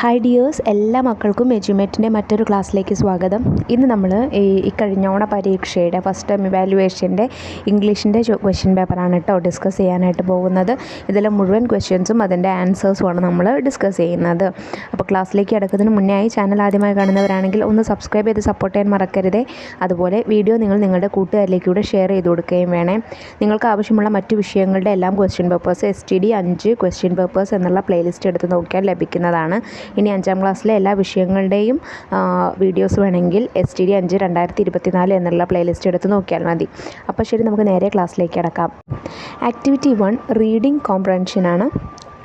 Hi dears, എല്ലാ മക്കൾക്കും എജ്യുമേറ്റിൻ്റെ മറ്റൊരു ക്ലാസ്സിലേക്ക് സ്വാഗതം. ഇന്ന് നമ്മൾ ഈ കഴിഞ്ഞ ഓണ പരീക്ഷയുടെ ഫസ്റ്റ് ടൈം ഇവാലുവേഷൻ്റെ ഇംഗ്ലീഷിൻ്റെ ക്വസ്റ്റ്യൻ പേപ്പറാണ് കേട്ടോ ഡിസ്കസ് ചെയ്യാനായിട്ട് പോകുന്നത്. ഇതിലെ മുഴുവൻ ക്വസ്റ്റ്യൻസും അതിൻ്റെ ആൻസേഴ്സുമാണ് നമ്മൾ ഡിസ്കസ് ചെയ്യുന്നത്. അപ്പോൾ ക്ലാസ്സിലേക്ക് കിടക്കുന്നതിന് മുന്നേ ആയി ചാനൽ ആദ്യമായി കാണുന്നവരാണെങ്കിൽ ഒന്ന് സബ്സ്ക്രൈബ് ചെയ്ത് സപ്പോർട്ട് ചെയ്യാൻ മറക്കരുതേ. അതുപോലെ വീഡിയോ നിങ്ങൾ നിങ്ങളുടെ കൂട്ടുകാരിലേക്ക് കൂടെ ഷെയർ ചെയ്ത് കൊടുക്കുകയും വേണേ. നിങ്ങൾക്ക് ആവശ്യമുള്ള മറ്റു വിഷയങ്ങളുടെ എല്ലാം question papers STD 5 question papers എന്നുള്ള പ്ലേലിസ്റ്റ് എടുത്ത് നോക്കിയാൽ ലഭിക്കുന്നതാണ്. ഇനി 5ാം ക്ലാസ്സിലെ എല്ലാ വിഷയങ്ങളുടെയും വീഡിയോസ് വേണമെങ്കിൽ STD 5 2024 എന്നുള്ള പ്ലേലിസ്റ്റ് എടുത്ത് നോക്കിയാൽ മതി. അപ്പോൾ ശരി, നമുക്ക് നേരെ ക്ലാസ്സിലേക്ക് കിടക്കാം. ആക്ടിവിറ്റി 1 റീഡിംഗ് കോംപ്രഹെൻഷനാണ്.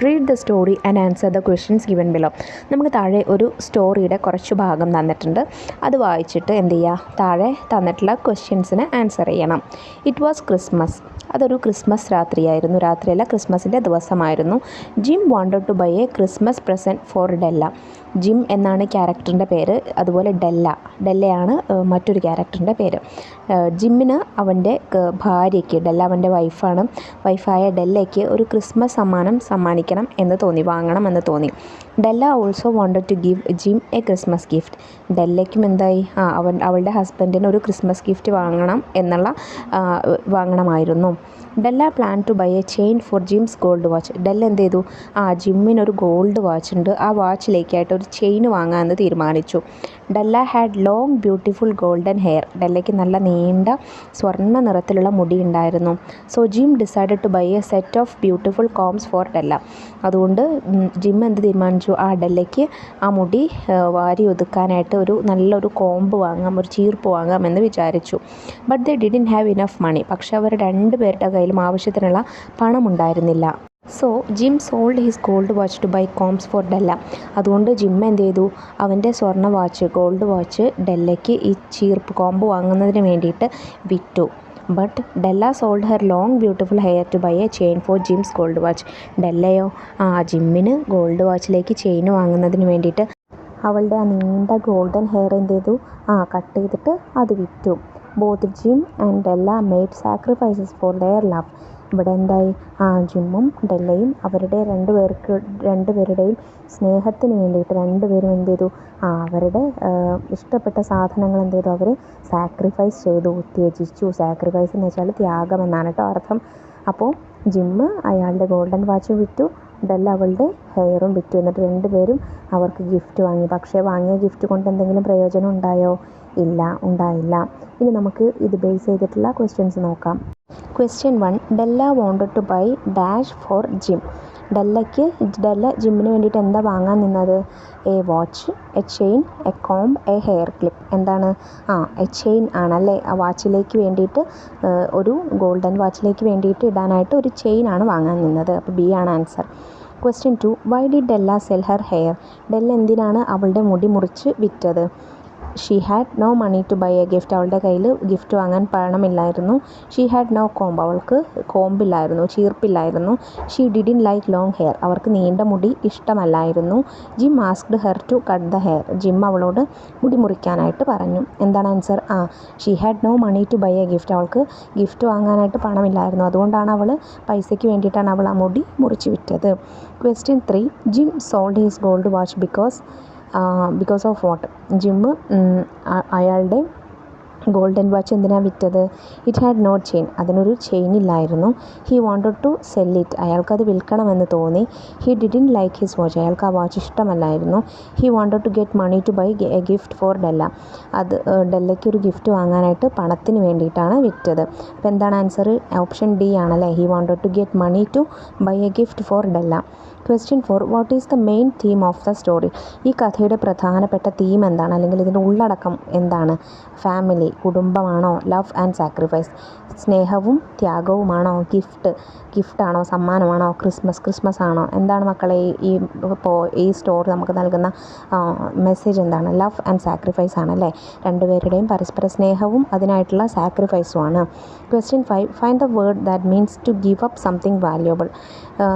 Read the story and answer the questions given below. നമുക്ക് താഴെ ഒരു സ്റ്റോറിയുടെ കുറച്ച് ഭാഗം തന്നിട്ടുണ്ട്. അത് വായിച്ചിട്ട് എന്ത് ചെയ്യുക, താഴെ തന്നിട്ടുള്ള ക്വസ്റ്റ്യൻസിന് ആൻസർ ചെയ്യണം. It was Christmas. അതൊരു ക്രിസ്മസ് രാത്രിയായിരുന്നു. രാത്രിയല്ല, ക്രിസ്മസിൻ്റെ ദിവസമായിരുന്നു. Jim wanted to buy a Christmas present for Della. Jim എന്നാണ് ക്യാരക്ടറിൻ്റെ പേര്. അതുപോലെ ഡെല്ലയാണ് മറ്റൊരു ക്യാരക്ടറിൻ്റെ പേര്. ജിമ്മിന് അവൻ്റെ ഭാര്യയ്ക്ക്, ഡെല്ല അവൻ്റെ വൈഫായ ഡെല്ലയ്ക്ക് ഒരു ക്രിസ്മസ് സമ്മാനം സമ്മാനിക്കണം എന്ന് തോന്നി, വാങ്ങണം എന്ന് തോന്നി. Della also wanted to give Jim a Christmas gift. ഡെല്ലയ്ക്കും എന്തായി, അവളുടെ ഹസ്ബൻഡിന് ഒരു ക്രിസ്മസ് ഗിഫ്റ്റ് വാങ്ങണമായിരുന്നു. Della plan to buy a chain for Jim's gold watch. Della എന്ത് ചെയ്തു, ജിമ്മിനൊരു ഗോൾഡ് വാച്ച് ഉണ്ട്, ആ വാച്ചിലേക്കായിട്ട് ഒരു ചെയിൻ വാങ്ങാമെന്ന് തീരുമാനിച്ചു. Della had long beautiful golden hair. ഡെല്ലയ്ക്ക് നല്ല നീണ്ട സ്വർണ്ണ നിറത്തിലുള്ള മുടി ഉണ്ടായിരുന്നു. So Jim decided to buy a set of beautiful combs for Della. അതുകൊണ്ട് ജിം എന്ത് തീരുമാനിച്ചു, ഡെല്ലയ്ക്ക് ആ മുടി വാരി ഒതുക്കാനായിട്ട് നല്ലൊരു കോമ്പ് വാങ്ങാം, ഒരു ചീർപ്പ് വാങ്ങാം എന്ന് വിചാരിച്ചു. But they didn't have enough money. പക്ഷെ അവർ രണ്ടുപേരുടെ കയ്യിലും ആവശ്യത്തിനുള്ള പണമുണ്ടായിരുന്നില്ല. So Jim sold his gold watch to buy combs for Della. അതുകൊണ്ട് ജിം എന്ത് ചെയ്തു, അവൻ്റെ സ്വർണ്ണ വാച്ച്, ഗോൾഡ് വാച്ച് ഡെല്ലയ്ക്ക് ഈ ചീർപ്പ് കോമ്പ് വാങ്ങുന്നതിന് വേണ്ടിയിട്ട് വിറ്റു. But Della sold her long beautiful hair to buy a chain for Jim's gold watch. ഡെല്ലയോ ജിമ്മിന് ഗോൾഡ് വാച്ചിലേക്ക് ചെയിൻ വാങ്ങുന്നതിന് വേണ്ടിയിട്ട് അവളുടെ ആ നീണ്ട ഗോൾഡൻ ഹെയർ എന്ത് ചെയ്തു, കട്ട് ചെയ്തിട്ട് അത് വിറ്റു. Both Jim and Della made sacrifices for their love. ഇവിടെ എന്തായി, ജിമ്മും ഡെല്ലയും അവരുടെ രണ്ടുപേരുടെയും സ്നേഹത്തിന് വേണ്ടിയിട്ട് രണ്ടുപേരും എന്ത് ചെയ്തു, അവരുടെ ഇഷ്ടപ്പെട്ട സാധനങ്ങൾ എന്ത് ചെയ്തു, അവർ സാക്രിഫൈസ് ചെയ്തു, ത്യജിച്ചു. സാക്രിഫൈസ് എന്ന് വെച്ചാൽ ത്യാഗം എന്നാണ് കേട്ടോ അർത്ഥം. അപ്പോൾ ജിമ്മ് അയാളുടെ ഗോൾഡൻ വാച്ചും വിറ്റു, ഡെല്ല അവളുടെ ഹെയറും വിറ്റു. എന്നിട്ട് രണ്ടുപേരും അവർക്ക് ഗിഫ്റ്റ് വാങ്ങി. പക്ഷേ വാങ്ങിയ ഗിഫ്റ്റ് കൊണ്ട് എന്തെങ്കിലും പ്രയോജനം ഉണ്ടായോ? ഇല്ല, ഉണ്ടായില്ല. ഇനി നമുക്ക് ഇത് ബേസ് ചെയ്തിട്ടുള്ള ക്വസ്റ്റ്യൻസ് നോക്കാം. Question 1, Della wanted to buy dash for Jim. Della ജിമ്മിന് വേണ്ടിയിട്ട് എന്താ വാങ്ങാൻ നിന്നത്? A watch, a chain, a comb, a hair clip. എന്താണ്? എ ചെയിൻ ആണല്ലേ, ആ വാച്ചിലേക്ക് വേണ്ടിയിട്ട്, ഒരു ഗോൾഡൻ വാച്ചിലേക്ക് വേണ്ടിയിട്ട് ഇടാനായിട്ട് ഒരു ചെയിൻ ആണ് വാങ്ങാൻ നിന്നത്. അപ്പോൾ B ആണ് answer. Question 2, why did Della sell her hair. Della എന്തിനാണ് അവളുടെ മുടി മുറിച്ച് വിറ്റത്? She had no money to buy a gift. അവളുടെ കയ്യിൽ ഗിഫ്റ്റ് വാങ്ങാൻ പണമില്ലായിരുന്നു. She had no comb. അവൾക്ക് കോമ്പില്ലായിരുന്നു, ചീർപ്പില്ലായിരുന്നു. She didn't like long hair. അവർക്ക് നീണ്ട മുടി ഇഷ്ടമല്ലായിരുന്നു. Jim asked her to cut the hair. Jim അവളോട് മുടി മുറിക്കാനായിട്ട് പറഞ്ഞു. എന്താണ് answer? She had no money to buy a gift. അവൾക്ക് ഗിഫ്റ്റ് വാങ്ങാനായിട്ട് പണമില്ലായിരുന്നു, അതുകൊണ്ടാണ് പൈസയ്ക്ക് വേണ്ടിയിട്ടാണ് അവൾ ആ മുടി മുറിച്ച് വിറ്റത്. Question 3, Jim sold his gold watch because of what. Jim അയാളുടെ ഗോൾഡൻ വാച്ച് എന്തിനാണ് വിറ്റത്? It had no chain. അതിനൊരു ചെയിൻ ഇല്ലായിരുന്നു. He wanted to sell it. അയാൾക്കത് വിൽക്കണമെന്ന് തോന്നി. He didn't like his watch. അയാൾക്ക് ആ വാച്ച് ഇഷ്ടമല്ലായിരുന്നു. He wanted to get money to buy a gift for Della. അത് ഡെല്ലയ്ക്ക് ഒരു ഗിഫ്റ്റ് വാങ്ങാനായിട്ട് പണത്തിന് വേണ്ടിയിട്ടാണ് വിറ്റത്. അപ്പോൾ എന്താണ് ആൻസർ? ഓപ്ഷൻ D ആണല്ലേ. He wanted to get money to buy a gift for Della. Question 4, what is the main theme of the story. ഈ കഥയുടെ പ്രധാനപ്പെട്ട തീം എന്താണ്, അല്ലെങ്കിൽ ഇതിൻ്റെ ഉള്ളടക്കം എന്താണ്? ഫാമിലി, കുടുംബമാണോ? ലവ് ആൻഡ് സാക്രിഫൈസ്, സ്നേഹവും ത്യാഗവുമാണോ? ഗിഫ്റ്റാണോ, സമ്മാനമാണോ? ക്രിസ്മസ് ആണോ? എന്താണ് മക്കളെ ഈ സ്റ്റോറി നമുക്ക് നൽകുന്ന മെസ്സേജ് എന്താണ്? ലവ് ആൻഡ് സാക്രിഫൈസ് ആണല്ലേ. രണ്ടുപേരുടെയും പരസ്പര സ്നേഹവും അതിനായിട്ടുള്ള സാക്രിഫൈസുമാണ്. Question 5, find the word that means to give up something valuable.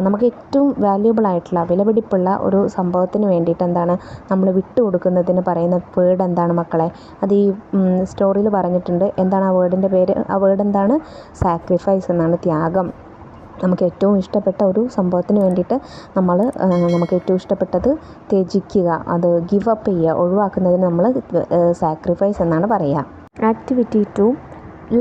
നമുക്ക് ഏറ്റവും വാല്യുബിൾ ആയിട്ടുള്ള, വിലപിടിപ്പുള്ള ഒരു സംഭവത്തിന് വേണ്ടിയിട്ട് എന്താണ് നമ്മൾ വിട്ടുകൊടുക്കുന്നതിന് പറയുന്ന വേർഡ് എന്താണ് മക്കളെ? അത് ഈ സ്റ്റോറിയിൽ പറഞ്ഞിട്ടുണ്ട്. എന്താണ് ആ വേർഡിൻ്റെ പേര്? ആ വേർഡ് എന്താണ്? സാക്രിഫൈസ് എന്നാണ്, ത്യാഗം. നമുക്ക് ഏറ്റവും ഇഷ്ടപ്പെട്ട ഒരു സംഭവത്തിന് വേണ്ടിയിട്ട് നമുക്ക് ഏറ്റവും ഇഷ്ടപ്പെട്ടത് ത്യജിക്കുക, അത് ഗിവ് അപ്പ് ചെയ്യുക, ഒഴിവാക്കുന്നതിന് നമ്മൾ സാക്രിഫൈസ് എന്നാണ് പറയുക. Activity 2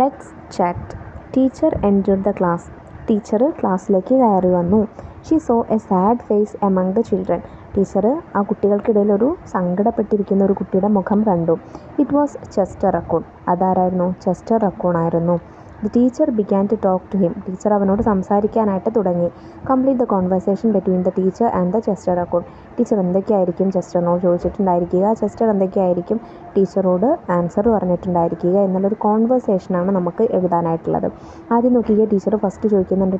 let's chat. Teacher entered the class. Teacher ക്ലാസ്സിലേക്ക് കയറി വന്നു. She saw a sad face among the children. Teacher ആ കുട്ടികൾക്കിടയിൽ ഒരു സങ്കടപ്പെട്ടിരിക്കുന്ന ഒരു കുട്ടിയുടെ മുഖം കണ്ടു. It was Chester Raccoon. അതാരായിരുന്നു? ചെസ്റ്റർ റക്കൂൺ ആയിരുന്നു. The teacher began to talk to him. Teacher അവനോട് സംസാരിക്കാനായിട്ട് തുടങ്ങി. Complete the conversation between the teacher and the Chester Raccoon. Teacher എന്തൊക്കെയായിരിക്കും ചെസ്റ്ററിനോട് ചോദിച്ചിട്ടുണ്ടായിരിക്കുക, ചെസ്റ്റർ എന്തൊക്കെയായിരിക്കും ടീച്ചറോട് ആൻസർ പറഞ്ഞിട്ടുണ്ടായിരിക്കുക എന്നുള്ളൊരു കോൺവെർസേഷനാണ് നമുക്ക് എഴുതാനായിട്ടുള്ളത്. ആദ്യം നോക്കിക്കുക, ടീച്ചർ ഫസ്റ്റ് ചോദിക്കുന്നുണ്ട്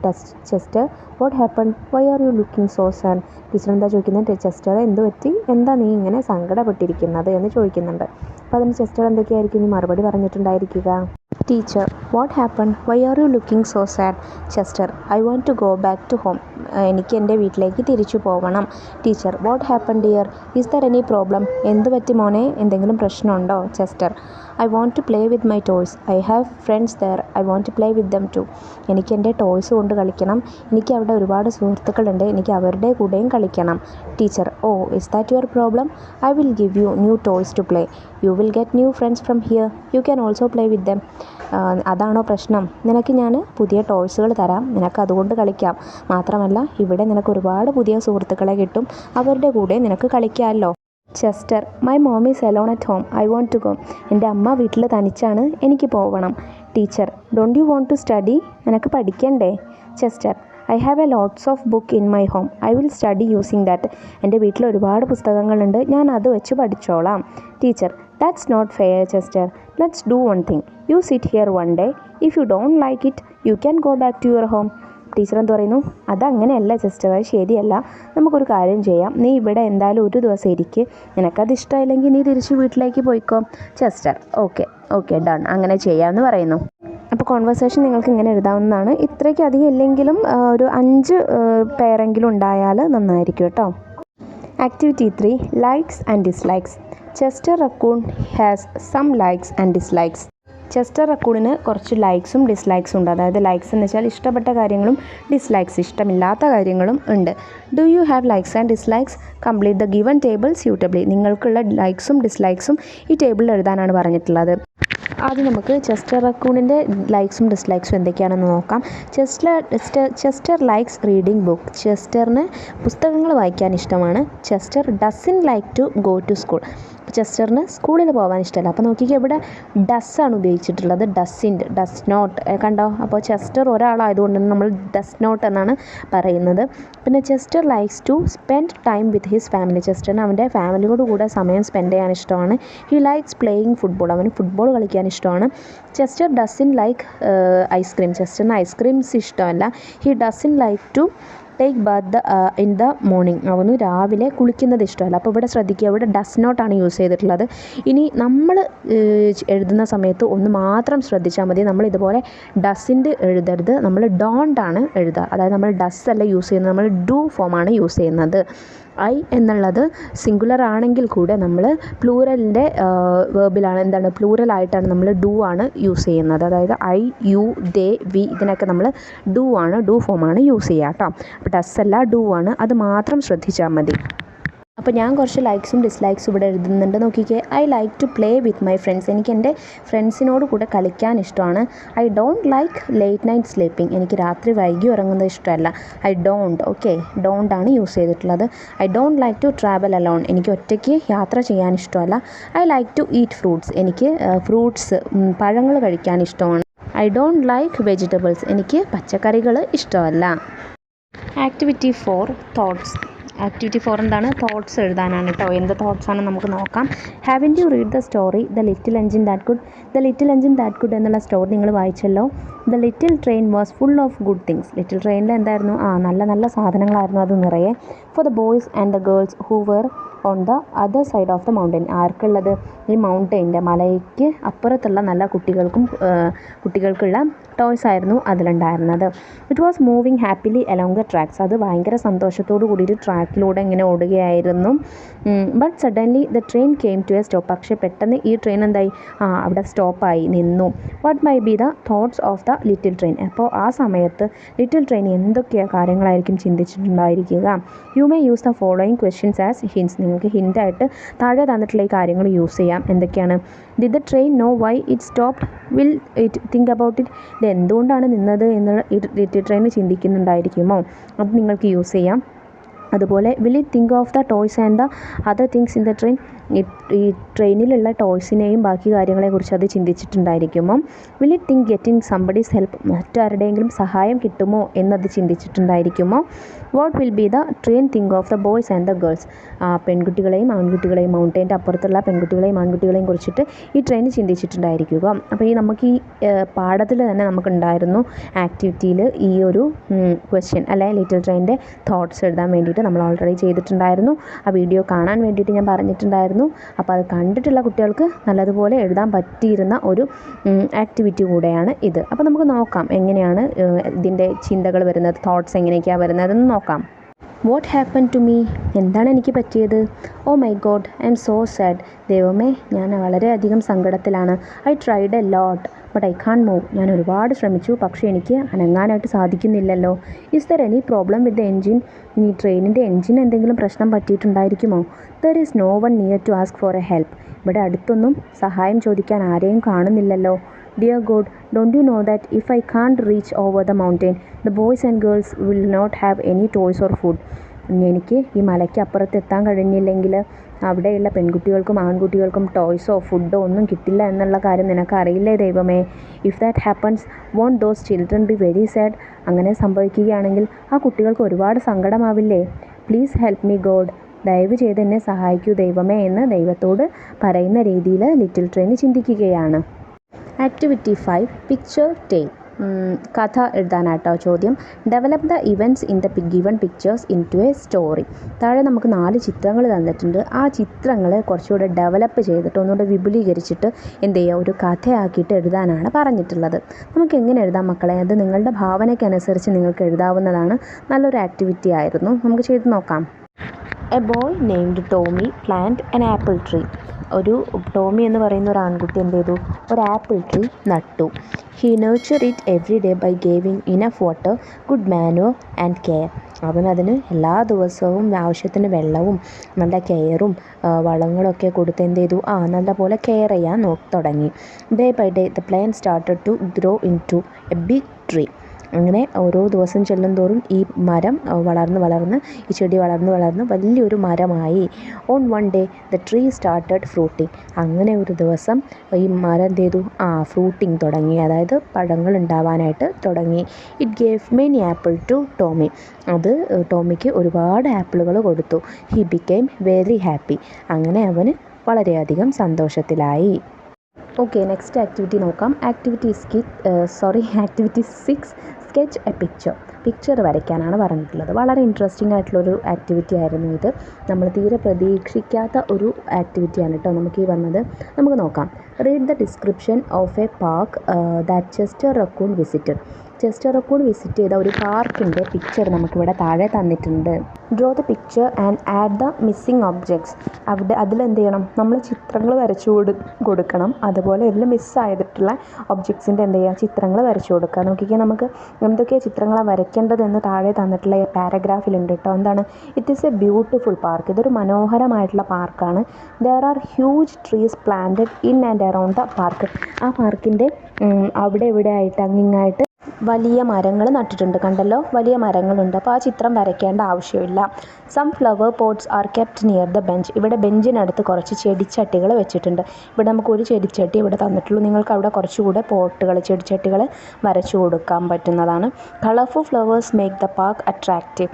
Chester what happen, why are you looking so sad. Teacher എന്താ ചോദിക്കുന്നത്? ചെസ്റ്റർ എന്ത് പറ്റി, എന്താ നീ ഇങ്ങനെ സങ്കടപ്പെട്ടിരിക്കുന്നത് എന്ന് ചോദിക്കുന്നുണ്ട്. അപ്പോൾ അതിന് ചെസ്റ്റർ എന്തൊക്കെയായിരിക്കും ഇനി മറുപടി പറഞ്ഞിട്ടുണ്ടായിരിക്കുക? Teacher what happen, why are you looking so sad. Chester I want to go back to home. എനിക്ക് എൻ്റെ വീട്ടിലേക്ക് തിരിച്ചു പോകണം. Teacher what happen dear, is there any problem. എന്ത് പറ്റി മോനെ, എന്തെങ്കിലും പ്രശ്നമുണ്ടോ? Chester I want to play with my toys, I have friends there, I want to play with them too. എനിക്ക് എൻ്റെ ടോയ്സ് കൊണ്ട് കളിക്കണം, എനിക്ക് അവിടെ ഒരുപാട് സുഹൃത്തുക്കളുണ്ട്, എനിക്ക് അവരുടെ കൂടെയും കളിക്കണം. Teacher oh is that your problem, I will give you new toys to play, you will get new friends from here, you can also play with them. അതാണോ പ്രശ്നം? നിനക്ക് ഞാൻ പുതിയ ടോയ്സുകൾ തരാം, നിനക്ക് അതുകൊണ്ട് കളിക്കാം. മാത്രമല്ല ഇവിടെ നിനക്ക് ഒരുപാട് പുതിയ സുഹൃത്തുക്കളെ കിട്ടും, അവരുടെ കൂടെ നിനക്ക് കളിക്കാമല്ലോ. Chester my mom is alone at home, I want to go. എൻ്റെ അമ്മ വീട്ടിൽ തനിച്ചാണ്, എനിക്ക് പോകണം. Teacher don't you want to study, നിനക്ക് പഠിക്കണ്ടേ? Chester I have a lots of book in my home, I will study using that. എൻ്റെ വീട്ടിൽ ഒരുപാട് പുസ്തകങ്ങളുണ്ട്, ഞാൻ അത് വെച്ച് പഠിച്ചോളാം. Teacher that's not fair Chester, let's do one thing, you sit here one day, if you don't like it you can go back to your home. Teacher എന്ത് പറയുന്നു? അതങ്ങനെയല്ല ചെസ്റ്റർ, അത് ശരിയല്ല, നമുക്കൊരു കാര്യം ചെയ്യാം, നീ ഇവിടെ എന്തായാലും ഒരു ദിവസം ഇരിക്കുക, നിനക്കത് ഇഷ്ടമായില്ലെങ്കിൽ നീ തിരിച്ച് വീട്ടിലേക്ക് പോയിക്കോ. ചെസ്റ്റർ ഓക്കെ ഓക്കെ ഡൺ, അങ്ങനെ ചെയ്യാമെന്ന് പറയുന്നു. അപ്പോൾ കോൺവെർസേഷൻ നിങ്ങൾക്ക് ഇങ്ങനെ എഴുതാവുന്നതാണ്. ഇത്രയ്ക്ക് അധികം ഇല്ലെങ്കിലും ഒരു 5 പേരെങ്കിലും ഉണ്ടായാൽ നന്നായിരിക്കും കേട്ടോ. Activity 3 likes and dislikes. Chester Raccoon has some likes and dislikes. Chester റക്കൂണിന് കുറച്ച് ലൈക്സും ഡിസ്ലൈക്സും ഉണ്ട്. അതായത് ലൈക്സ് എന്ന് വെച്ചാൽ ഇഷ്ടപ്പെട്ട കാര്യങ്ങളും ഡിസ്ലൈക്സ് ഇഷ്ടമില്ലാത്ത കാര്യങ്ങളും ഉണ്ട്. Do you have likes and dislikes, complete the given table suitably. നിങ്ങൾക്കുള്ള ലൈക്സും ഡിസ്ലൈക്സും ഈ ടേബിളിൽ എഴുതാനാണ് പറഞ്ഞിട്ടുള്ളത്. ആദ്യം നമുക്ക് ചെസ്റ്റർ റക്കൂണിൻ്റെ ലൈക്സും ഡിസ്ലൈക്സും എന്തൊക്കെയാണെന്ന് നോക്കാം. Chester likes reading book. ചെസ്റ്ററിന് പുസ്തകങ്ങൾ വായിക്കാൻ ഇഷ്ടമാണ്. Chester doesn't like to go to school. ചെസ്റ്ററിന് സ്കൂളിൽ പോകാൻ ഇഷ്ടമല്ല. അപ്പോൾ നോക്കിക്കുക, ഇവിടെ ഡസ്സാണ് ഉപയോഗിച്ചിട്ടുള്ളത്, ഡസിൻറ്റ്, ഡസ് നോട്ട്, കണ്ടോ? അപ്പോൾ ചെസ്റ്റർ ഒരാളായതുകൊണ്ട് നമ്മൾ ഡസ് നോട്ട് എന്നാണ് പറയുന്നത്. പിന്നെ Chester likes to spend time with his family. ചെസ്റ്ററിന് അവൻ്റെ ഫാമിലിയോട് കൂടെ സമയം സ്പെൻഡ് ചെയ്യാൻ ഇഷ്ടമാണ്. He likes playing football. അവന് ഫുട്ബോൾ കളിക്കാൻ ഇഷ്ടമാണ്. ചെസ്റ്റർ ഡസൻ ലൈക്ക് ഐസ്ക്രീം. ചെസ്റ്ററിന് ഐസ്ക്രീംസ് ഇഷ്ടമല്ല. He doesn't like to take bath in the morning. അവന് രാവിലെ കുളിക്കുന്നത് ഇഷ്ടമല്ല. അപ്പോൾ ഇവിടെ ശ്രദ്ധിക്കുക, ഇവിടെ ഡസ് നോട്ടാണ് യൂസ് ചെയ്തിട്ടുള്ളത്. ഇനി നമ്മൾ എഴുതുന്ന സമയത്ത് ഒന്ന് മാത്രം ശ്രദ്ധിച്ചാൽ മതി, നമ്മൾ ഇതുപോലെ ഡസിൻ്റെ എഴുതരുത്, നമ്മൾ ഡോണ്ട് ആണ് എഴുതുക. അതായത് നമ്മൾ ഡസ് അല്ല യൂസ് ചെയ്യുന്നത്, നമ്മൾ ഡു ഫോമാണ് യൂസ് ചെയ്യുന്നത്. ഐ എന്നുള്ളത് സിംഗുലർ ആണെങ്കിൽ കൂടെ നമ്മൾ പ്ലൂറലിൻ്റെ വേർബിലാണ്, എന്താണ് പ്ലൂറലായിട്ടാണ് നമ്മൾ ഡു ആണ് യൂസ് ചെയ്യുന്നത്. അതായത് ഐ, യു, ദേ, വി ഇതിനൊക്കെ നമ്മൾ ഡു ആണ്, ഡു ഫോമാണ് യൂസ് ചെയ്യുക കേട്ടോ. അപ്പോൾ ഡസ് അല്ല, ഡു ആണ്, അത് മാത്രം ശ്രദ്ധിച്ചാൽ മതി. അപ്പോൾ ഞാൻ കുറച്ച് ലൈക്സും ഡിസ്ലൈക്സും ഇവിടെ എഴുതുന്നുണ്ട്. നോക്കിക്കേ, I like to play with my friends. എനിക്ക് എൻ്റെ ഫ്രണ്ട്സിനോട് കൂടെ കളിക്കാൻ ഇഷ്ടമാണ്. I don't like late night sleeping. എനിക്ക് രാത്രി വൈകി ഉറങ്ങുന്നത് ഇഷ്ടമല്ല. ഐ ഡോണ്ട്, ഓക്കെ, ഡോണ്ട് ആണ് യൂസ് ചെയ്തിട്ടുള്ളത്. I don't like to travel alone. എനിക്ക് ഒറ്റയ്ക്ക് യാത്ര ചെയ്യാൻ ഇഷ്ടമല്ല. I like to eat fruits. എനിക്ക് ഫ്രൂട്ട്സ്, പഴങ്ങൾ കഴിക്കാൻ ഇഷ്ടമാണ്. I don't like vegetables. എനിക്ക് പച്ചക്കറികൾ ഇഷ്ടമല്ല. Activity 4 thoughts. ആക്ടിവിറ്റി 4 എന്താണ്? തോട്ട്സ് എഴുതാനാണ് കേട്ടോ. എന്ത് തോട്ട്സാണ് നമുക്ക് നോക്കാം. Haven't you read the story the little engine that could. The little engine that could എന്നുള്ള സ്റ്റോറി നിങ്ങൾ വായിച്ചല്ലോ. The little train was full of good things. ലിറ്റിൽ ട്രെയിനിൽ എന്തായിരുന്നു? നല്ല നല്ല സാധനങ്ങളായിരുന്നു അത് നിറയെ. For the boys and the girls who were on the other side of the mountain. ആർക്കുള്ളത്? ഈ മൗണ്ടൈൻ്റെ മലയ്ക്ക് അപ്പുറത്തുള്ള നല്ല കുട്ടികൾക്കുള്ള ടോയ്സ് ആയിരുന്നു അതിലുണ്ടായിരുന്നത്. It was moving happily along the tracks. അത് ഭയങ്കര സന്തോഷത്തോടു കൂടിയിട്ട് ട്രാക്കിലൂടെ ഇങ്ങനെ ഓടുകയായിരുന്നു. But suddenly the train came to a stop. പക്ഷേ പെട്ടെന്ന് ഈ ട്രെയിൻ എന്തായി? അവിടെ സ്റ്റോപ്പായി നിന്നു. What may be the thoughts of the little train. അപ്പോൾ ആ സമയത്ത് ലിറ്റിൽ ട്രെയിൻ എന്തൊക്കെയാണ് കാര്യങ്ങളായിരിക്കും ചിന്തിച്ചിട്ടുണ്ടായിരിക്കുക? You may use the following questions as hints. നിങ്ങൾക്ക് ഹിൻ്റായിട്ട് താഴെ തന്നിട്ടുള്ള ഈ കാര്യങ്ങൾ യൂസ് ചെയ്യാം. എന്തൊക്കെയാണ്? Did the train know why it stopped? Will it think about it? ഇത് എന്തുകൊണ്ടാണ് നിന്നത് എന്ന് ലിറ്റിൽ ട്രെയിൻ ചിന്തിക്കുന്നുണ്ടായിരിക്കുമോ? അത് നിങ്ങൾക്ക് യൂസ് ചെയ്യാം. അതുപോലെ will it think of the toys and the other things in the train. ഈ ട്രെയിനിലുള്ള ടോയ്സിനെയും ബാക്കി കാര്യങ്ങളെക്കുറിച്ച് അത് ചിന്തിച്ചിട്ടുണ്ടായിരിക്കുമോ? Will it think getting somebody's help. മറ്റാരുടെയെങ്കിലും സഹായം കിട്ടുമോ എന്നത് ചിന്തിച്ചിട്ടുണ്ടായിരിക്കുമോ? What will be the train think of the boys and the girls. പെൺകുട്ടികളെയും ആൺകുട്ടികളെയും മൗണ്ടൈൻ്റെ അപ്പുറത്തുള്ള പെൺകുട്ടികളെയും ആൺകുട്ടികളെയും കുറിച്ചിട്ട് ഈ ട്രെയിൻ ചിന്തിച്ചിട്ടുണ്ടായിരിക്കുക. അപ്പോൾ നമുക്ക് ഈ പാഠത്തിൽ തന്നെ നമുക്കുണ്ടായിരുന്നു ആക്ടിവിറ്റിയിൽ ഈ ഒരു ക്വസ്റ്റ്യൻ അല്ലെ ലിറ്റിൽ ട്രെയിനിൻ്റെ തോട്ട്സ് എഴുതാൻ വേണ്ടിയിട്ട് നമ്മൾ ഓൾറെഡി ചെയ്തിട്ടുണ്ടായിരുന്നു. ആ വീഡിയോ കാണാൻ വേണ്ടിയിട്ട് ഞാൻ പറഞ്ഞിട്ടുണ്ടായിരുന്നു. അപ്പോൾ അത് കണ്ടിട്ടുള്ള കുട്ടികൾക്ക് നല്ലതുപോലെ എഴുതാൻ പറ്റിയിരുന്ന ഒരു ആക്ടിവിറ്റി കൂടെയാണ് ഇത്. അപ്പോൾ നമുക്ക് നോക്കാം എങ്ങനെയാണ് ഇതിൻ്റെ ചിന്തകൾ വരുന്നത്, തോട്ട്സ് എങ്ങനെയൊക്കെയാണ് വരുന്നതെന്ന് നോക്കാം. What happen to me. എന്താണ് എനിക്ക് പറ്റിയത്? Oh my god, I am so sad. ദൈവമേ, ഞാൻ വളരെയധികം സങ്കടത്തിലാണ്. I tried a lot but I can't move. ഞാൻ ഒരുപാട് ശ്രമിച്ചു, പക്ഷേ എനിക്ക് അനങ്ങാനായിട്ട് സാധിക്കുന്നില്ലല്ലോ. Is there any problem with the engine. ഈ ട്രെയിനിൻ്റെ എൻജിൻ എന്തെങ്കിലും പ്രശ്നം പറ്റിയിട്ടുണ്ടായിരിക്കുമോ? There is no one near to ask for a help. ഇവിടെ അടുത്തൊന്നും സഹായം ചോദിക്കാൻ ആരെയും കാണുന്നില്ലല്ലോ. Dear God, don't you know that if I can't reach over the mountain, the boys and girls will not have any toys or food. എനിക്ക് ഈ മലയ്ക്ക് അപ്പുറത്ത് എത്താൻ കഴിഞ്ഞില്ലെങ്കിൽ അവിടെയുള്ള പെൺകുട്ടികൾക്കും ആൺകുട്ടികൾക്കും ടോയ്സോ ഫുഡോ ഒന്നും കിട്ടില്ല എന്നുള്ള കാര്യം നിനക്കറിയില്ലേ ദൈവമേ? If that happens won't those children be very sad. അങ്ങനെ സംഭവിക്കുകയാണെങ്കിൽ ആ കുട്ടികൾക്ക് ഒരുപാട് സങ്കടമാവില്ലേ? Please help me god. ദയവ് ചെയ്ത് എന്നെ സഹായിക്കൂ ദൈവമേ എന്ന് ദൈവത്തോട് പറയുന്ന രീതിയിൽ ലിറ്റിൽ ട്രെയിൻ ചിന്തിക്കുകയാണ്. Activity 5 picture tale. കഥ എഴുതാനാട്ടോ ചോദ്യം. Develop the events in the given pictures into a story. താഴെ നമുക്ക് 4 ചിത്രങ്ങൾ തന്നിട്ടുണ്ട്. ആ ചിത്രങ്ങളെ കുറച്ചുകൂടെ ഡെവലപ്പ് ചെയ്തിട്ട് ഒന്നുകൂടെ വിപുലീകരിച്ചിട്ട് എന്ത് ചെയ്യുക, ഒരു കഥയാക്കിയിട്ട് എഴുതാനാണ് പറഞ്ഞിട്ടുള്ളത്. നമുക്ക് എങ്ങനെ എഴുതാം മക്കളെ? അത് നിങ്ങളുടെ ഭാവനയ്ക്കനുസരിച്ച് നിങ്ങൾക്ക് എഴുതാവുന്നതാണ്. നല്ലൊരു ആക്ടിവിറ്റി ആയിരുന്നു. നമുക്ക് ചെയ്ത് നോക്കാം. A boy named Tommy plant an apple tree. ഒരു ടോമി എന്ന് പറയുന്ന ഒരു ആൺകുട്ടി എന്ത് ചെയ്തു? ഒരു ആപ്പിൾ ട്രീ നട്ടു. He nurture it every day by giving enough water, good manure and care. അവനതിന് എല്ലാ ദിവസവും ആവശ്യത്തിന് വെള്ളവും നല്ല കെയറും വളങ്ങളൊക്കെ കൊടുത്ത് എന്ത് ചെയ്തു? നല്ലപോലെ കെയർ ചെയ്യാൻ തുടങ്ങി. Day by day the plant started to grow into a big tree. അങ്ങനെ ഓരോ ദിവസം ചെല്ലുന്തോറും ഈ മരം വളർന്ന് ഈ ചെടി വളർന്ന് വലിയൊരു മരമായി. On one day the tree started fruiting. അങ്ങനെ ഒരു ദിവസം ഈ മരം എന്ത് ചെയ്തു? ഫ്രൂട്ടിങ് തുടങ്ങി, അതായത് പഴങ്ങൾ ഉണ്ടാവാനായിട്ട് തുടങ്ങി. It gave many apple to Tommy. അത് ടോമിക്ക് ഒരുപാട് ആപ്പിളുകൾ കൊടുത്തു. He became very happy. അങ്ങനെ അവന് വളരെയധികം സന്തോഷത്തിലായി. ഓക്കെ, നെക്സ്റ്റ് ആക്ടിവിറ്റി നോക്കാം. ആക്ടിവിറ്റി 6 സ്കെച്ച് എ പിക്ചർ വരയ്ക്കാനാണ് പറഞ്ഞിട്ടുള്ളത്. വളരെ ഇൻട്രസ്റ്റിംഗ് ആയിട്ടുള്ളൊരു ആക്ടിവിറ്റി ആയിരുന്നു ഇത്. നമ്മൾ തീരെ പ്രതീക്ഷിക്കാത്ത ഒരു ആക്ടിവിറ്റിയാണ് കേട്ടോ നമുക്ക് ഈ വന്നത്. നമുക്ക് നോക്കാം. Read the description of a park that Chester Raccoon visited. Chester Raccoon visit ചെയ്ത ഒരു പാർക്കിൻ്റെ പിക്ചർ നമുക്കിവിടെ താഴെ തന്നിട്ടുണ്ട്. Draw the picture and add the missing objects. അതിലെന്ത് ചെയ്യണം? നമ്മൾ ചിത്രങ്ങൾ വരച്ചു കൊടുക്കണം. അതുപോലെ ഇതിൽ മിസ്സായിട്ടുള്ള ഒബ്ജക്ട്സിൻ്റെ എന്ത് ചെയ്യുക? ചിത്രങ്ങൾ വരച്ചു കൊടുക്കുക. നോക്കിക്കാൻ നമുക്ക് എന്തൊക്കെയാണ് ചിത്രങ്ങളാണ് വരയ്ക്കേണ്ടതെന്ന് താഴെ തന്നിട്ടുള്ള പാരഗ്രാഫിലുണ്ട് കേട്ടോ. എന്താണ്? It is A beautiful park. ഇതൊരു മനോഹരമായിട്ടുള്ള പാർക്കാണ്. There are huge trees planted in and around the park. ആ പാർക്കിൻ്റെ അവിടെ ഇവിടെ ആയിട്ട് അങ്ങിങ്ങായിട്ട് വലിയ മരങ്ങൾ നട്ടിട്ടുണ്ട്. കണ്ടല്ലോ, വലിയ മരങ്ങളുണ്ട്. അപ്പോൾ ആ ചിത്രം വരയ്ക്കേണ്ട ആവശ്യമില്ല. Some flower pots are kept near the bench. ഇവിടെ ബെഞ്ചിനടുത്ത് കുറച്ച് ചെടിച്ചട്ടികൾ വെച്ചിട്ടുണ്ട്. ഇവിടെ നമുക്ക് ഒരു ചെടിച്ചട്ടി ഇവിടെ തന്നിട്ടുള്ളൂ. നിങ്ങൾക്ക് അവിടെ കുറച്ചുകൂടെ ചെടിച്ചട്ടികൾ വരച്ചു കൊടുക്കാൻ പറ്റുന്നതാണ്. Colourful flowers make the park attractive.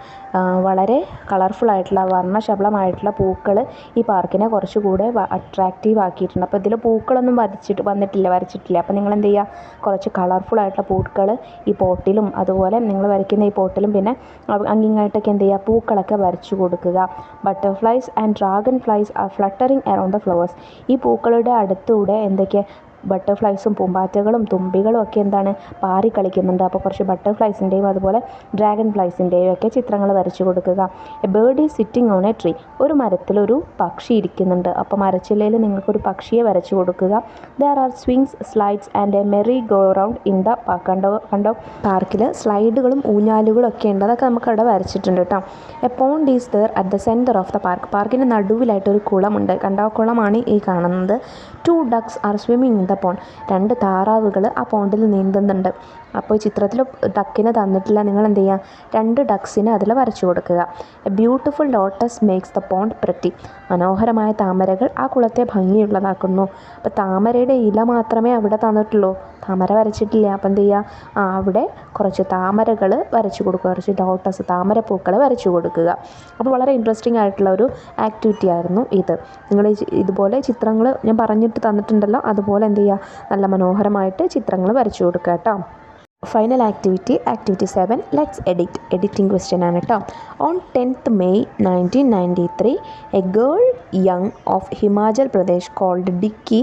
വളരെ കളർഫുള്ളായിട്ടുള്ള വർണ്ണശബളമായിട്ടുള്ള പൂക്കൾ ഈ പാർക്കിനെ കുറച്ചുകൂടെ അട്രാക്റ്റീവ് ആക്കിയിട്ടുണ്ട്. അപ്പോൾ ഇതിൽ പൂക്കളൊന്നും വരച്ചിട്ടില്ല. അപ്പോൾ നിങ്ങൾ എന്ത് ചെയ്യുക? കുറച്ച് കളർഫുള്ളായിട്ടുള്ള പൂക്കൾ ഈ പോട്ടിലും അതുപോലെ നിങ്ങൾ വരയ്ക്കുന്ന ഈ പോട്ടിലും പിന്നെ അങ്ങിങ്ങായിട്ടൊക്കെ എന്ത് ചെയ്യുക, പൂക്കളൊക്കെ വരച്ചു കൊടുക്കുക. Butterflies and dragonflies are fluttering around the flowers. ഈ പൂക്കളുടെ അടുത്തൂടെ എന്തൊക്കെ ബട്ടർഫ്ലൈസും പൂമ്പാറ്റകളും തുമ്പികളും ഒക്കെ എന്താണ് പാറി കളിക്കുന്നുണ്ട്. അപ്പോൾ കുറച്ച് ബട്ടർഫ്ലൈസിൻ്റെയും അതുപോലെ ഡ്രാഗൺ ഫ്ലൈസിൻ്റെയും ഒക്കെ ചിത്രങ്ങൾ വരച്ചു കൊടുക്കുക. A bird is sitting on A tree. ഒരു മരത്തിലൊരു പക്ഷി ഇരിക്കുന്നുണ്ട്. അപ്പോൾ മരച്ചില്ലയിൽ നിങ്ങൾക്കൊരു പക്ഷിയെ വരച്ചു കൊടുക്കുക. There are swings, slides and A Maria go round in the park. കണ്ടോ പാർക്കിൽ സ്ലൈഡുകളും ഊഞ്ഞാലുകളും ഒക്കെ ഉണ്ട്. അതൊക്കെ നമുക്ക് അവിടെ വരച്ചിട്ടുണ്ട് കേട്ടോ. A pond is there at the centre of the park. പാർക്കിൻ്റെ നടുവിലായിട്ടൊരു കുളമുണ്ട്. കണ്ടോ കുളമാണ് ഈ കാണുന്നത്. 2 ducks are swimming in the pond. 2 താറാവുകൾ ആ പോണ്ടിൽ നീന്തുന്നുണ്ട്. അപ്പോൾ ചിത്രത്തിൽ ഡക്കിനെ തന്നിട്ടില്ല, നിങ്ങൾ എന്ത് ചെയ്യുക, 2 ഡക്സിനെ അതിൽ വരച്ചു കൊടുക്കുക. A beautiful lotus makes the pond pretty. മനോഹരമായ താമരകൾ ആ കുളത്തെ ഭംഗിയുള്ളതാക്കുന്നു. അപ്പോൾ താമരയുടെ ഇല മാത്രമേ അവിടെ തന്നിട്ടുള്ളൂ, താമര വരച്ചിട്ടില്ല. അപ്പം എന്ത് ചെയ്യുക, അവിടെ കുറച്ച് താമരകൾ വരച്ചു കൊടുക്കുക, കുറച്ച് ലോട്ടസ് താമരപ്പൂക്കൾ വരച്ചു കൊടുക്കുക. അപ്പോൾ വളരെ ഇൻട്രസ്റ്റിംഗ് ആയിട്ടുള്ള ഒരു ആക്ടിവിറ്റി ആയിരുന്നു ഇത്. നിങ്ങൾ ഇതുപോലെ ചിത്രങ്ങൾ ഞാൻ പറഞ്ഞിട്ട് തന്നിട്ടുണ്ടല്ലോ, അതുപോലെ എന്ത് ചെയ്യുക, നല്ല മനോഹരമായിട്ട് ചിത്രങ്ങൾ വരച്ചു കൊടുക്കുക കേട്ടോ. Final activity 7, let's editing question ആണ് കേട്ടോ. On 10th May 1993 a girl young of Himachal Pradesh called Dicky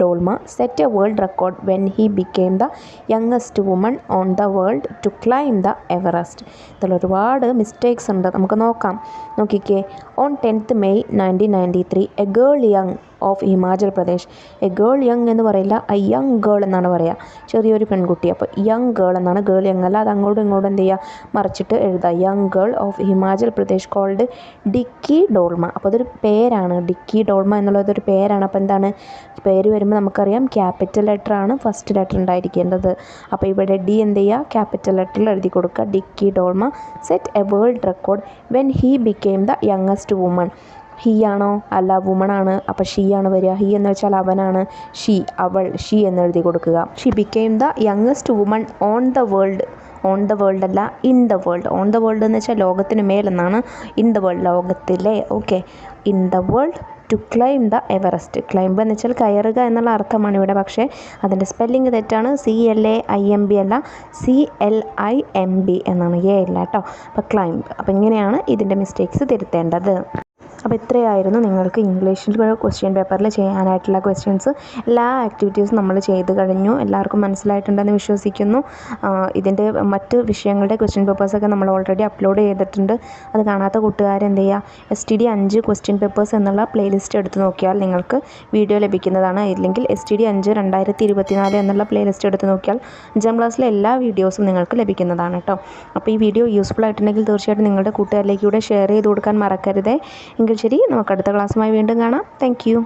Dolma set a world record when he became the youngest woman on the world to climb the Everest. ഇതിൽ ഒരുപാട് മിസ്റ്റേക്സ് ഉണ്ട്, നമുക്ക് നോക്കാം. നോക്കിക്കേ, on 10th May 1993 a girl young of Himachal Pradesh. A girl young എന്ന് പറയില്ല, A young girl എന്നാണ് പറയുക, ചെറിയൊരു പെൺകുട്ടി. അപ്പോൾ യങ് ഗേൾ എന്നാണ്, ഗേൾ യങ് അല്ല. അത് അങ്ങോട്ടും ഇങ്ങോട്ടും എന്ത് ചെയ്യുക, മറിച്ചിട്ട് എഴുതുക. Young girl of Himachal Pradesh called Dicky Dolma. അപ്പോൾ അതൊരു പേരാണ്, ഡിക്കി ഡോൾമ എന്നുള്ളതൊരു പേരാണ്. അപ്പോൾ എന്താണ് പേര് വരുമ്പോൾ നമുക്കറിയാം ക്യാപിറ്റൽ ലെറ്റർ ആണ് ഫസ്റ്റ് ലെറ്റർ ഉണ്ടായിരിക്കേണ്ടത്. അപ്പോൾ ഇവിടെ ഡി എന്ത് ചെയ്യുക, ക്യാപിറ്റൽ ലെറ്ററിൽ എഴുതി കൊടുക്കുക. Dicky Dolma set a world record when he became the youngest woman. He ആണോ, അല്ല വുമൺ ആണ്. അപ്പോൾ ഷീ ആണ് വരിക. ഹീ എന്ന് വെച്ചാൽ അവനാണ്, ഷീ അവൾ, ഷീ എന്ന് എഴുതി കൊടുക്കുക. She became the youngest woman on the world. On the world അല്ല, in the world. On the world എന്ന് വെച്ചാൽ ലോകത്തിന് മേലെന്നാണ്, ഇൻ ദ വേൾഡ് ലോകത്തിലെ. Okay, in the world to climb the Everest. Climb എന്ന് വെച്ചാൽ കയറുക എന്നുള്ള അർത്ഥമാണ് ഇവിടെ, പക്ഷേ അതിൻ്റെ സ്പെല്ലിംഗ് തെറ്റാണ്. CLAIMB അല്ല, CLIMB എന്നാണ്, എ ഇല്ല കേട്ടോ. അപ്പോൾ ക്ലൈംബ്. അപ്പോൾ ഇങ്ങനെയാണ് ഇതിൻ്റെ മിസ്റ്റേക്സ് തിരുത്തേണ്ടത്. അപ്പോൾ ഇത്രയായിരുന്നു നിങ്ങൾക്ക് ഇംഗ്ലീഷിൽ ക്വസ്റ്റ്യൻ പേപ്പറിൽ ചെയ്യാനായിട്ടുള്ള ക്വസ്റ്റ്യൻസ്. എല്ലാ ആക്ടിവിറ്റീസും നമ്മൾ ചെയ്ത് കഴിഞ്ഞു. എല്ലാവർക്കും മനസ്സിലായിട്ടുണ്ടെന്ന് വിശ്വസിക്കുന്നു. ഇതിൻ്റെ മറ്റ് വിഷയങ്ങളുടെ ക്വസ്റ്റ്യൻ പേപ്പേഴ്സൊക്കെ നമ്മൾ ഓൾറെഡി അപ്ലോഡ് ചെയ്തിട്ടുണ്ട്. അത് കാണാത്ത കൂട്ടുകാർ എന്ത് ചെയ്യുക, STD 5 ക്വസ്റ്റ്യൻ പേപ്പേഴ്സ് എന്നുള്ള പ്ലേലിസ്റ്റ് എടുത്ത് നോക്കിയാൽ നിങ്ങൾക്ക് വീഡിയോ ലഭിക്കുന്നതാണ്. ഇല്ലെങ്കിൽ STD 5 2024 എന്നുള്ള പ്ലേലിസ്റ്റ് എടുത്ത് നോക്കിയാൽ 5ാം ക്ലാസ്സിലെ എല്ലാ വീഡിയോസും നിങ്ങൾക്ക് ലഭിക്കുന്നതാണ് കേട്ടോ. അപ്പോൾ ഈ വീഡിയോ യൂസ്ഫുൾ ആയിട്ടുണ്ടെങ്കിൽ തീർച്ചയായിട്ടും നിങ്ങളുടെ കൂട്ടുകാരിലേക്ക് കൂടെ ഷെയർ ചെയ്ത് കൊടുക്കാൻ മറക്കരുതേ. എങ്കിൽ ശരി, നമുക്ക് അടുത്ത ക്ലാസ്സുമായി വീണ്ടും കാണാം. Thank you.